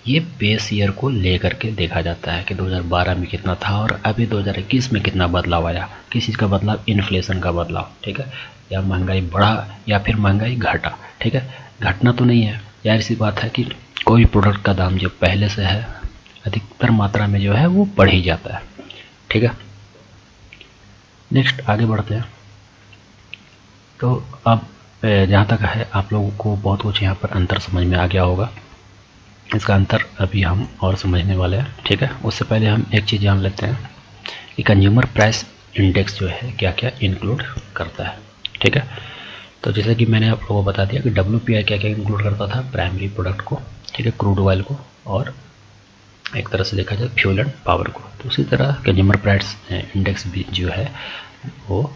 ये बेस ईयर को लेकर के देखा जाता है कि 2012 में कितना था और अभी 2021 में कितना बदलाव आया। किस चीज़ का बदलाव, इन्फ्लेशन का बदलाव, ठीक है। या महंगाई बढ़ा या फिर महंगाई घटा, ठीक है। घटना तो नहीं है यार, इसी बात है कि कोई प्रोडक्ट का दाम जो पहले से है अधिकतर मात्रा में जो है वो बढ़ ही जाता है, ठीक है। नेक्स्ट आगे बढ़ते हैं। तो अब जहाँ तक है आप लोगों को बहुत कुछ यहाँ पर अंतर समझ में आ गया होगा। इसका अंतर अभी हम और समझने वाले हैं, ठीक है। उससे पहले हम एक चीज़ जान लेते हैं कि कंज्यूमर प्राइस इंडेक्स जो है क्या क्या इंक्लूड करता है, ठीक है। तो जैसे कि मैंने आप लोगों को बता दिया कि WPI क्या क्या इंक्लूड करता था, प्राइमरी प्रोडक्ट को, ठीक है, क्रूड ऑयल को, और एक तरह से देखा जाए फ्यूल एंड पावर को। तो उसी तरह कंज्यूमर प्राइस इंडेक्स भी जो है वो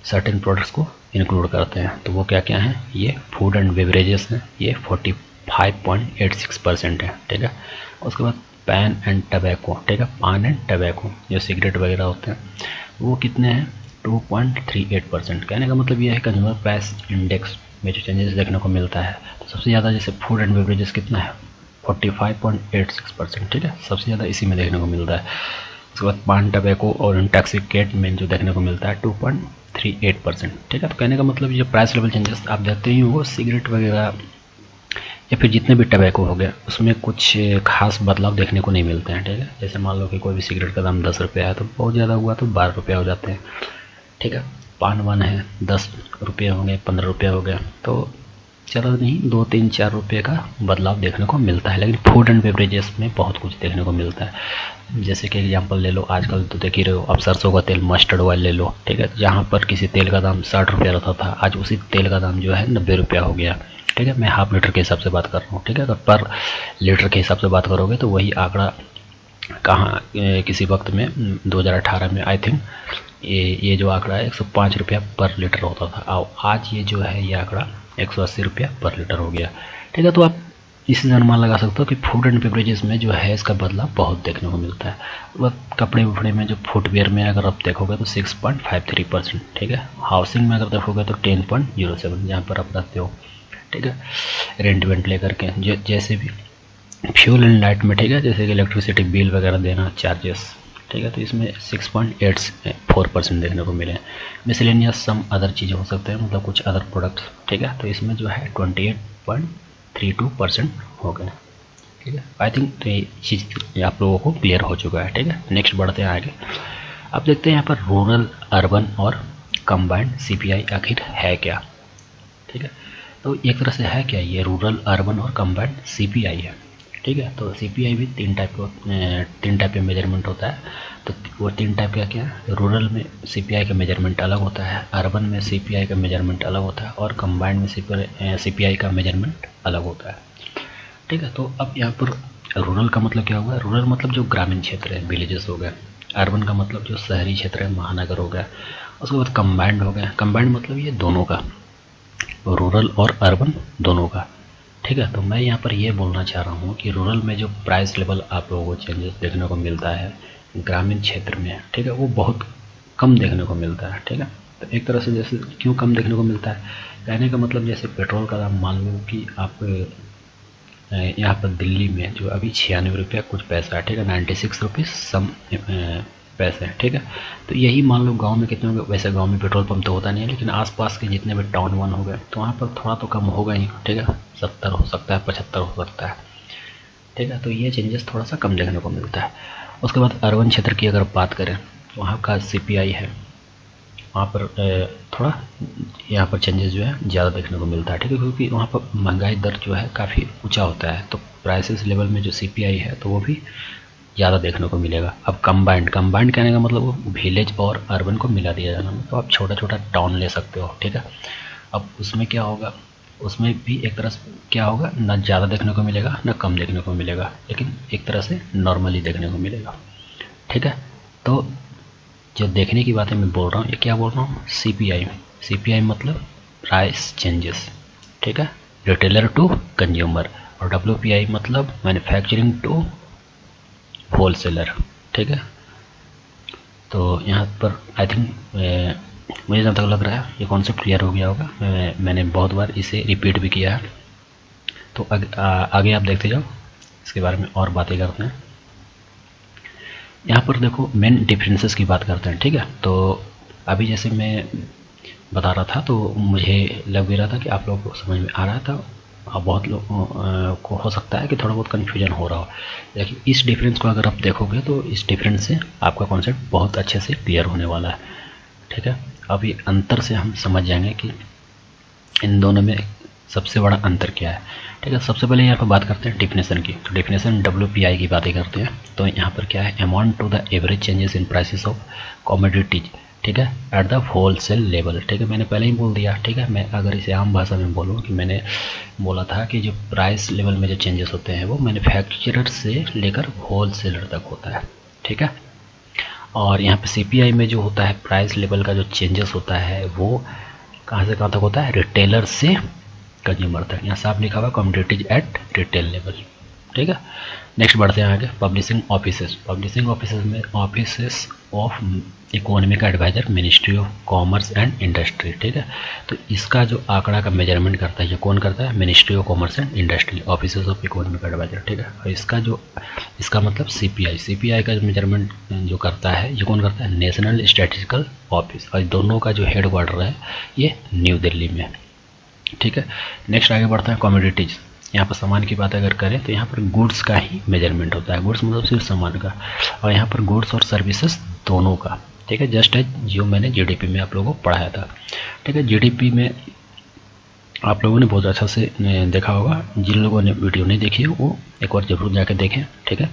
सर्टेन प्रोडक्ट्स को इंक्लूड करते हैं। तो वो क्या क्या हैं, ये फूड एंड बेवरेजेस हैं, ये 45.86% है, ठीक है। उसके बाद पैन एंड टबैको, ठीक है, पान एंड टबैको जो सिगरेट वगैरह होते हैं वो कितने हैं, 2.38%। कहने का मतलब ये है कंज्यूमर प्राइस इंडेक्स में जो चेंजेस देखने को मिलता है तो सबसे ज़्यादा जैसे फूड एंड बेवरेजेस कितना है, 45.86%, ठीक है, सबसे ज़्यादा इसी में देखने को मिलता है। उसके बाद पान टबैको और इंटॉक्सिकेट में जो देखने को मिलता है 2.38%। ठीक है, तो कहने का मतलब ये प्राइस लेवल चेंजेस आप देखते ही हो सिगरेट वगैरह या फिर जितने भी टबैको हो गया उसमें कुछ खास बदलाव देखने को नहीं मिलते हैं। ठीक है, जैसे मान लो कि कोई भी सिगरेट का दाम 10 रुपये है तो बहुत ज़्यादा हुआ तो 12 रुपये हो जाते हैं। ठीक है, पान वान है 10 रुपये हो गए, 15 रुपये हो गया, तो चलो नहीं 2, 3, 4 रुपये का बदलाव देखने को मिलता है। लेकिन फूड एंड बेवरेजेस में बहुत कुछ देखने को मिलता है। जैसे कि एग्जांपल ले लो, आजकल तो देख ही रहे हो आप, सरसों का तेल, मस्टर्ड ऑयल ले लो। ठीक है, जहाँ पर किसी तेल का दाम 60 रुपया रहता था, आज उसी तेल का दाम जो है 90 रुपया हो गया। ठीक है, मैं हाफ लीटर के हिसाब से बात कर रहा हूँ। ठीक है, अगर पर लीटर के हिसाब से बात करोगे तो वही आंकड़ा कहाँ किसी वक्त में 2018 में आई थिंक ये जो आंकड़ा है 105 रुपया पर लीटर होता था, और आज ये जो है ये आंकड़ा 180 रुपया पर लीटर हो गया। ठीक है, तो आप इससे अनुमान लगा सकते हो कि फूड एंड बेवरेजेस में जो है इसका बदलाव बहुत देखने को मिलता है। वह कपड़े वपड़े में जो फुटवेयर में अगर आप देखोगे तो 6.53%। ठीक है, हाउसिंग में अगर देखोगे तो 10.07 जहाँ पर आप रहते हो। ठीक है, रेंट वेंट लेकर के जैसे भी फ्यूल एंड लाइट में, ठीक है, जैसे कि इलेक्ट्रिसिटी बिल वगैरह देना, चार्जेस। ठीक है, तो इसमें 6.84% देखने को मिले। मिसलेनियस सम अदर चीज़ें हो सकते हैं, मतलब कुछ अदर प्रोडक्ट्स। ठीक है, तो इसमें जो है 28.32% हो गए। ठीक है, आई थिंक तो ये चीज़ आप लोगों को क्लियर हो चुका है। ठीक है, नेक्स्ट बढ़ते हैं आगे। अब देखते हैं यहाँ पर रूरल, अर्बन और कंबाइंड सीपीआई आखिर है क्या। ठीक है, तो एक तरह से है क्या ये रूरल, अर्बन और कंबाइंड सीपीआई है। ठीक है, तो सीपीआई भी तीन टाइप का मेजरमेंट होता है। तो वो 3 टाइप का क्या है, रूरल में सीपीआई का मेजरमेंट अलग होता है, अर्बन में सीपीआई का मेजरमेंट अलग होता है, और कंबाइंड में सीपीआई का मेजरमेंट अलग होता है। ठीक है, तो अब यहाँ पर रूरल का मतलब क्या हुआ, रूरल मतलब जो ग्रामीण क्षेत्र है, विलेजेस हो गए। अर्बन का मतलब जो शहरी क्षेत्र है, महानगर हो गया। उसके बाद कंबाइंड हो गया, कंबाइंड मतलब ये दोनों का, रूरल और अर्बन दोनों का। ठीक है, तो मैं यहाँ पर ये बोलना चाह रहा हूँ कि रूरल में जो प्राइस लेवल आप लोगों को चेंजेस देखने को मिलता है ग्रामीण क्षेत्र में, ठीक है, वो बहुत कम देखने को मिलता है। ठीक है, तो एक तरह से जैसे क्यों कम देखने को मिलता है, कहने का मतलब जैसे पेट्रोल का दाम मान लो कि आप यहाँ पर दिल्ली में जो अभी 96 रुपया कुछ पैसा है। ठीक है, 96 रुपीज़ सम पैसे हैं। ठीक है, तो यही मान लो गांव में कितने होंगे, वैसे गांव में पेट्रोल पंप तो होता नहीं है, लेकिन आसपास के जितने भी टाउन वन हो गए तो वहाँ पर थोड़ा तो कम होगा ही। ठीक है, 70 हो सकता है, 75 हो सकता है। ठीक है, तो ये चेंजेस थोड़ा सा कम देखने को मिलता है। उसके बाद अर्बन क्षेत्र की अगर बात करें तो वहाँ का सीपीआई है, वहाँ पर थोड़ा यहाँ पर चेंजेस जो है ज़्यादा देखने को मिलता है। ठीक है, क्योंकि वहाँ पर महंगाई दर जो है काफ़ी ऊँचा होता है, तो प्राइसेस लेवल में जो सीपीआई है तो वो भी ज़्यादा देखने को मिलेगा। अब कंबाइंड कहने का मतलब वो विलेज और अर्बन को मिला दिया जाना, तो आप छोटा छोटा टाउन ले सकते हो। ठीक है, अब उसमें क्या होगा, उसमें भी एक तरह से क्या होगा, ना ज़्यादा देखने को मिलेगा ना कम देखने को मिलेगा, लेकिन एक तरह से नॉर्मली देखने को मिलेगा। ठीक है, तो जो देखने की बातें मैं बोल रहा हूँ, ये क्या बोल रहा हूँ, सीपीआई मतलब प्राइस चेंजेस। ठीक है, रिटेलर टू कंज्यूमर, और डब्ल्यूपीआई मतलब मैन्युफैक्चरिंग टू होलसेलर। ठीक है, तो यहाँ पर आई थिंक मुझे जहाँ तक लग रहा है ये कॉन्सेप्ट क्लियर हो गया होगा। मैंने बहुत बार इसे रिपीट भी किया है। तो आगे आप देखते जाओ, इसके बारे में और बातें करते हैं। यहाँ पर देखो मेन डिफरेंसेस की बात करते हैं। ठीक है, तो अभी जैसे मैं बता रहा था तो मुझे लग भी रहा था कि आप लोगों को समझ में आ रहा था, और बहुत लोगों को हो सकता है कि थोड़ा बहुत कन्फ्यूजन हो रहा हो, लेकिन इस डिफरेंस को अगर आप देखोगे तो इस डिफरेंस से आपका कॉन्सेप्ट बहुत अच्छे से क्लियर होने वाला है। ठीक है, अब ये अंतर से हम समझ जाएंगे कि इन दोनों में सबसे बड़ा अंतर क्या है। ठीक है, सबसे पहले यहाँ पर बात करते हैं डिफिनेशन की। तो डिफिनेशन डब्ल्यूपीआई की बातें करते हैं। तो यहाँ पर क्या है, amount to the average changes in prices of commodities. ठीक है, एट द होलसेल लेवल। ठीक है, मैंने पहले ही बोल दिया। ठीक है, मैं अगर इसे आम भाषा में बोलूँ कि मैंने बोला था कि जो प्राइस लेवल में जो चेंजेस होते हैं वो मैन्युफैक्चरर से लेकर होलसेलर तक होता है। ठीक है, और यहाँ पे सीपीआई में जो होता है प्राइस लेवल का जो चेंजेस होता है वो कहाँ से कहाँ तक होता है, रिटेलर से कंज्यूमर तक। यहाँ साफ लिखा हुआ कमोडिटीज एट रिटेल लेवल। ठीक है। नेक्स्ट बढ़ते हैं आगे, पब्लिशिंग ऑफिसेस। पब्लिशिंग ऑफिसेस में offices of economic adviser, ministry of commerce and industry, ठीक है। तो इसका जो आंकड़ा का मेजरमेंट करता है, ये कौन करता है? Ministry of commerce and industry, offices of economic adviser, ठीक है। और इसका मतलब सीपीआई का जो मेजरमेंट जो करता है, ये कौन करता है? National statistical office. और दोनों का जो हेड क्वार्टर है ये न्यू दिल्ली में, ठीक है। नेक्स्ट आगे बढ़ता है कमोडिटीज। यहाँ पर सामान की बात अगर करें तो यहाँ पर गुड्स का ही मेजरमेंट होता है, गुड्स मतलब सिर्फ सामान का, और यहाँ पर गुड्स और सर्विसेज दोनों का, ठीक है। जस्ट एज जो मैंने जीडीपी में आप लोगों को पढ़ाया था, ठीक है। जीडीपी में आप लोगों ने बहुत अच्छा से देखा होगा, जिन लोगों ने वीडियो नहीं देखी है वो एक बार जरूर जाकर देखें, ठीक है।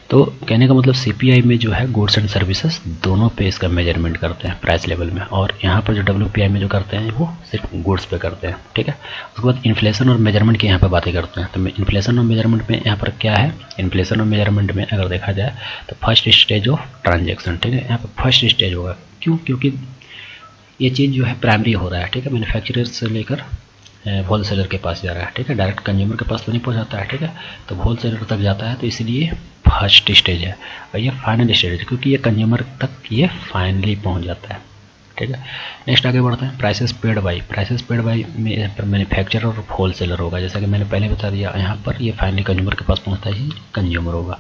तो कहने का मतलब सीपीआई में जो है गुड्स एंड सर्विसेज दोनों पे इसका मेजरमेंट करते हैं प्राइस लेवल में, और यहाँ पर जो डब्ल्यूपीआई में जो करते हैं वो सिर्फ गुड्स पे करते हैं, ठीक है। उसके बाद इन्फ्लेशन और मेजरमेंट की यहाँ पर बातें करते हैं। तो इन्फ्लेशन और मेजरमेंट में यहाँ पर क्या है? इन्फ्लेशन और मेजरमेंट में अगर देखा जाए तो फर्स्ट स्टेज ऑफ ट्रांजेक्शन, ठीक है। यहाँ पर फर्स्ट स्टेज होगा, क्यों? क्योंकि ये चीज़ जो है प्राइमरी हो रहा है, ठीक है। मैन्युफैक्चरर से लेकर होलसेलर के पास जा रहा है, ठीक है। डायरेक्ट कंज्यूमर के पास तो नहीं पहुंचाता है, ठीक है। तो होलसेलर तक जाता है, तो इसलिए फर्स्ट स्टेज है। और ये फाइनल स्टेज है, क्योंकि ये कंज्यूमर तक ये फाइनली पहुंच जाता है, ठीक है। नेक्स्ट आगे बढ़ते हैं, prices paid by. Prices paid by में मैन्युफैक्चरर और होलसेलर होगा, जैसा कि मैंने पहले बता दिया। यहाँ पर ये फाइनली कंज्यूमर के पास पहुँचता ही कंज्यूमर होगा।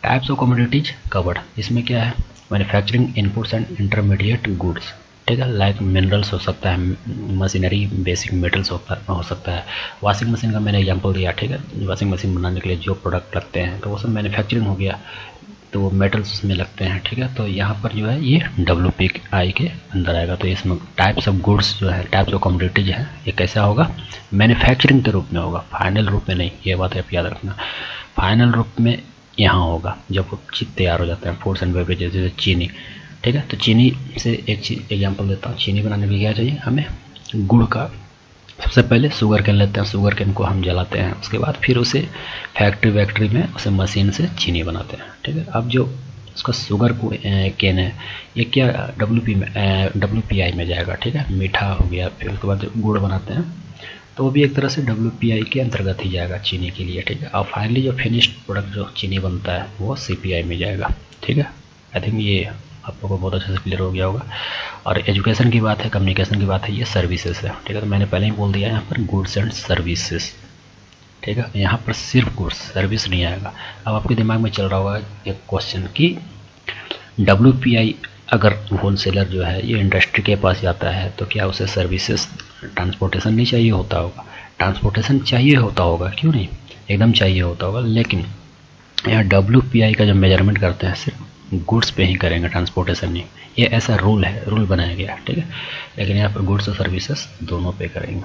टाइप्स ऑफ कमोडिटीज कवर्ड, इसमें क्या है? Manufacturing inputs and intermediate goods, ठीक है। लाइक मिनरल्स हो सकता है, मशीनरी, बेसिक मेटल्स हो सकता है। वॉशिंग मशीन का मैंने एग्जांपल दिया, ठीक है। वॉशिंग मशीन बनाने के लिए जो प्रोडक्ट लगते हैं तो वो सब मैन्युफैक्चरिंग हो गया, तो वो मेटल्स उसमें लगते हैं, ठीक है। तो यहाँ पर जो है ये डब्ल्यूपीआई के अंदर आएगा। तो इसमें टाइप्स ऑफ गुड्स जो है, टाइप्स ऑफ कमोडिटीज है, ये कैसा होगा? मैन्युफैक्चरिंग के रूप में होगा, फाइनल रूप में नहीं, ये बात आप याद रखना। फाइनल रूप में यहाँ होगा जब वो चीज़ तैयार हो जाता है, फूड्स एंड बेवरेजेस, जैसे चीनी, ठीक है। तो चीनी से एक चीज़ एग्जांपल देता हूँ। चीनी बनाने के लिए क्या चाहिए हमें? गुड़ का। सबसे पहले शुगर केन लेते हैं, शुगर केन को हम जलाते हैं, उसके बाद फिर उसे फैक्ट्री में उसे मशीन से चीनी बनाते हैं, ठीक है। अब जो उसका शुगर केन है ये क्या डब्ल्यूपीआई में जाएगा, ठीक है। मीठा हो गया, फिर उसके बाद गुड़ बनाते हैं तो वो भी एक तरह से डब्ल्यूपीआई के अंतर्गत ही जाएगा चीनी के लिए, ठीक है। और फाइनली जो फिनिश्ड प्रोडक्ट जो चीनी बनता है वो सीपीआई में जाएगा, ठीक है। आई थिंक ये आप लोगों को बहुत अच्छे से क्लियर हो गया होगा। और एजुकेशन की बात है, कम्युनिकेशन की बात है, ये सर्विसेज है, ठीक है। तो मैंने पहले ही बोल दिया यहाँ पर गुड्स एंड सर्विसेज, ठीक है। यहाँ पर सिर्फ गुड्स, सर्विस नहीं आएगा। अब आपके दिमाग में चल रहा होगा एक क्वेश्चन कि डब्ल्यूपीआई अगर होलसेलर जो है ये इंडस्ट्री के पास जाता है तो क्या उसे सर्विसेज, ट्रांसपोर्टेशन नहीं चाहिए होता होगा? ट्रांसपोर्टेशन चाहिए होता होगा, क्यों नहीं, एकदम चाहिए होता होगा। लेकिन यहाँ डब्ल्यूपीआई का जो मेजरमेंट करते हैं सिर्फ गुड्स पे ही करेंगे, ट्रांसपोर्टेशन नहीं। ये ऐसा रूल है, रूल बनाया गया है, ठीक है। लेकिन यहाँ पर गुड्स और सर्विसेज दोनों पे करेंगे,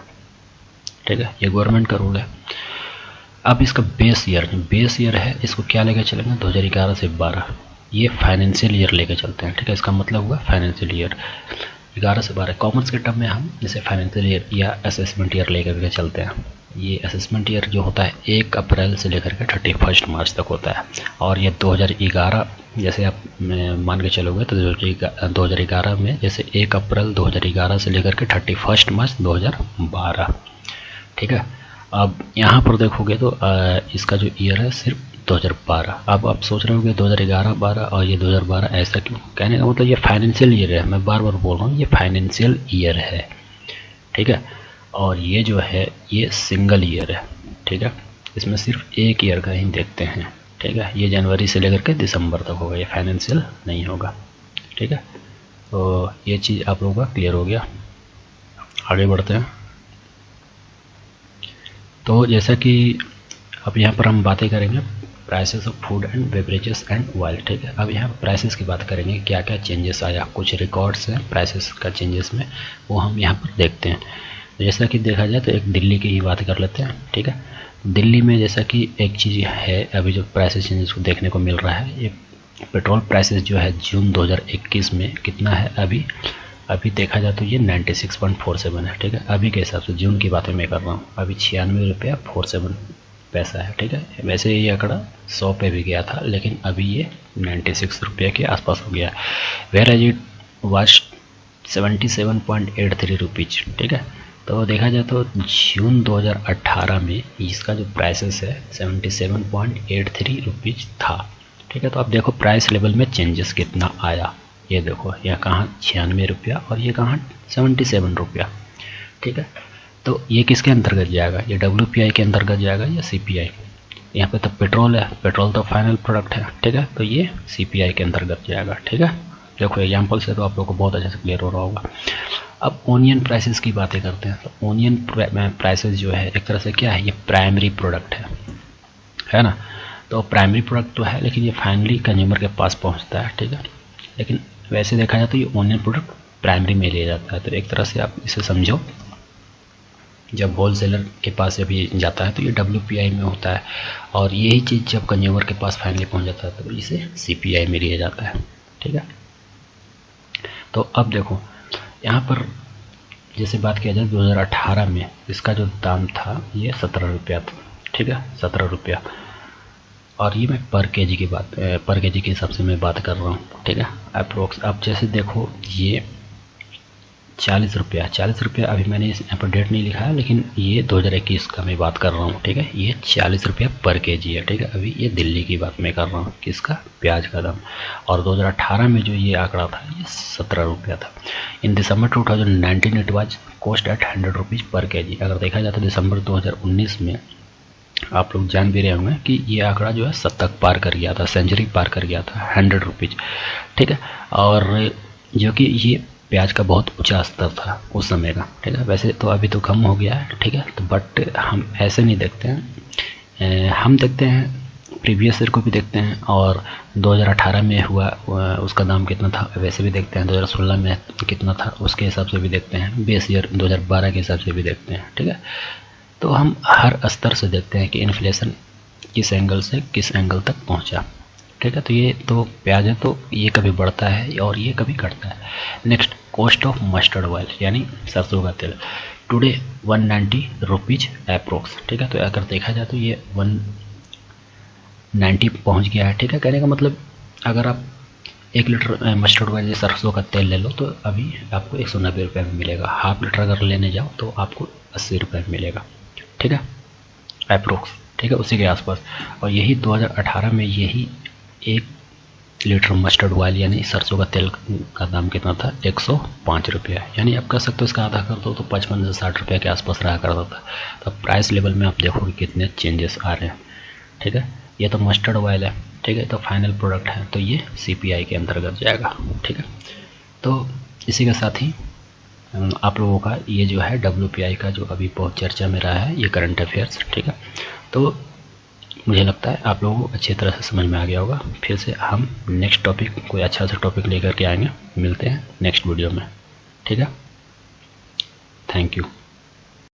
ठीक है। ये गवर्नमेंट का रूल है। अब इसका बेस ईयर है, इसको क्या लेके चलेंगे? 2011 से 12, ये फाइनेंशियल ईयर लेके चलते हैं, ठीक है। इसका मतलब हुआ फाइनेंशियल ईयर 11 से 12। कॉमर्स के टर्म में हम जैसे फाइनेंशियल ईयर या असेसमेंट ईयर लेकर के चलते हैं। ये असेसमेंट ईयर जो होता है 1 अप्रैल से लेकर के 31 मार्च तक होता है। और ये 2011 जैसे आप मान के चलोगे तो 2011 में जैसे 1 अप्रैल 2011 से लेकर के 31 मार्च 2012, ठीक है। अब यहाँ पर देखोगे तो इसका जो ईयर है सिर्फ 2012। अब आप सोच रहे होंगे 2011-12 और ये 2012 ऐसा क्यों? कहने का मतलब ये फाइनेंशियल ईयर है, मैं बार बार बोल रहा हूँ ये फाइनेंशियल ईयर है, ठीक है। और ये जो है ये सिंगल ईयर है, ठीक है। इसमें सिर्फ एक ईयर का ही देखते हैं, ठीक है। ये जनवरी से लेकर के दिसंबर तक होगा, ये फाइनेंशियल नहीं होगा, ठीक है। तो ये चीज़ आप लोगों का क्लियर हो गया। आगे बढ़ते हैं। तो जैसा कि अब यहाँ पर हम बातें करेंगे prices of food and beverages and oil, ठीक है। अब यहाँ प्राइसेस की बात करेंगे, क्या क्या चेंजेस आया, कुछ रिकॉर्ड्स हैं प्राइसेस का चेंजेस में, वो हम यहाँ पर देखते हैं। जैसा कि देखा जाए तो एक दिल्ली की ही बात कर लेते हैं, ठीक है। दिल्ली में जैसा कि एक चीज़ है अभी जो प्राइसेस चेंजेस को देखने को मिल रहा है, ये पेट्रोल प्राइसेस जो है जून 2021 में कितना है, अभी देखा जाए तो ये 96.47 है, ठीक है। अभी के हिसाब से जून की बातें मैं कर रहा हूँ, अभी 96 रुपया 47 पैसा है, ठीक है। वैसे ये आंकड़ा 100 पे भी गया था, लेकिन अभी ये 96 रुपये के आसपास हो गया। Whereas it was 77.83 rupees, ठीक है। तो देखा जाए तो जून 2018 में इसका जो प्राइसेस है 77.83 रुपीज़ था। ठीक है, तो अब देखो प्राइस लेवल में चेंजेस कितना आया। ये देखो यह कहाँ 96 रुपया और ये कहाँ 77 रुपया। ठीक है, तो ये किसके अंतर्गत जाएगा, ये WPI के अंतर्गत जाएगा या CPI। यहाँ पे तो पेट्रोल है, पेट्रोल तो फाइनल प्रोडक्ट है। ठीक है, तो ये CPI के अंतर्गत जाएगा। ठीक है, देखो एग्जाम्पल से तो आप लोग को बहुत अच्छे से क्लियर हो रहा होगा। अब ओनियन प्राइसेस की बातें करते हैं। तो ओनियन प्राइसेस जो है एक तरह से क्या है, ये प्राइमरी प्रोडक्ट है ना। तो प्राइमरी प्रोडक्ट तो है लेकिन ये फाइनली कंज्यूमर के पास पहुंचता है। ठीक है, लेकिन वैसे देखा जाए तो ये ओनियन प्रोडक्ट प्राइमरी में लिया जाता है। तो एक तरह से आप इसे समझो, जब होलसेलर के पास जब ये जाता है तो ये WPI में होता है, और यही चीज़ जब कंज्यूमर के पास फाइनली पहुंच जाता है तो इसे CPI में लिया जाता है। ठीक है, तो अब देखो यहाँ पर जैसे बात किया जाए 2018 में इसका जो दाम था ये 17 रुपया था। ठीक है, 17 रुपया, और ये मैं पर केजी के हिसाब से मैं बात कर रहा हूँ। ठीक है, अप्रोक्स। अब जैसे देखो ये 40 रुपया अभी मैंने यहाँ पर डेट नहीं लिखा है, लेकिन ये 2021 का मैं बात कर रहा हूँ। ठीक है, ये 40 रुपया पर केजी है। ठीक है, अभी ये दिल्ली की बात मैं कर रहा हूँ, किसका, प्याज का दाम। और 2018 में जो ये आंकड़ा था ये 17 रुपया था। इन दिसंबर 2019 it was cost at 100 rupees पर केजी। अगर देखा जाए तो दिसंबर 2019 में आप लोग जान भी रहे होंगे कि ये आंकड़ा जो है शतक पार कर गया था, सेंचुरी पार कर गया था, 100 रुपीज़। ठीक है, और जो कि ये प्याज का बहुत ऊंचा स्तर था उस समय का। ठीक है, वैसे तो अभी तो कम हो गया है। ठीक है, तो बट हम ऐसे नहीं देखते हैं, हम देखते हैं प्रीवियस ईयर को भी देखते हैं, और 2018 में हुआ उसका दाम कितना था वैसे भी देखते हैं, 2016 में कितना था उसके हिसाब से भी देखते हैं, बेस ईयर 2012 के हिसाब से भी देखते हैं। ठीक है, तो हम हर स्तर से देखते हैं कि इन्फ्लेशन किस एंगल से किस एंगल तक पहुंचा। ठीक है, तो ये तो प्याज है तो ये कभी बढ़ता है और ये कभी घटता है। Next, cost of mustard oil यानी सरसों का तेल, टुडे 190 रुपीज़ अप्रोक्स। ठीक है, तो अगर देखा जाए तो ये 190 पहुंच गया है। ठीक है, कहने का मतलब अगर आप 1 लीटर मस्टर्ड ऑयल सरसों का तेल ले लो तो अभी आपको 190 रुपये में मिलेगा। हाफ लीटर अगर लेने जाओ तो आपको 80 रुपये में मिलेगा। ठीक है, अप्रोक्स। ठीक है, उसी के आसपास। और यही 2018 में यही 1 लीटर मस्टर्ड ऑयल यानी सरसों का तेल का दाम कितना था, 105 रुपया। यानी आप कह सकते हो इसका आधा कर दो तो 55 से 60 रुपये के आसपास रहा करता था। तो प्राइस लेवल में आप देखोगे कितने चेंजेस आ रहे हैं। ठीक है, ये तो मस्टर्ड ऑयल है। ठीक है, तो फाइनल प्रोडक्ट है तो ये CPI के अंतर्गत जाएगा। ठीक है, तो इसी के साथ ही आप लोगों का ये जो है WPI का जो अभी बहुत चर्चा में रहा है, ये करंट अफेयर्स। ठीक है, तो मुझे लगता है आप लोगों को अच्छी तरह से समझ में आ गया होगा। फिर से हम नेक्स्ट टॉपिक, कोई अच्छा सा टॉपिक लेकर के आएंगे। मिलते हैं नेक्स्ट वीडियो में। ठीक है, थैंक यू।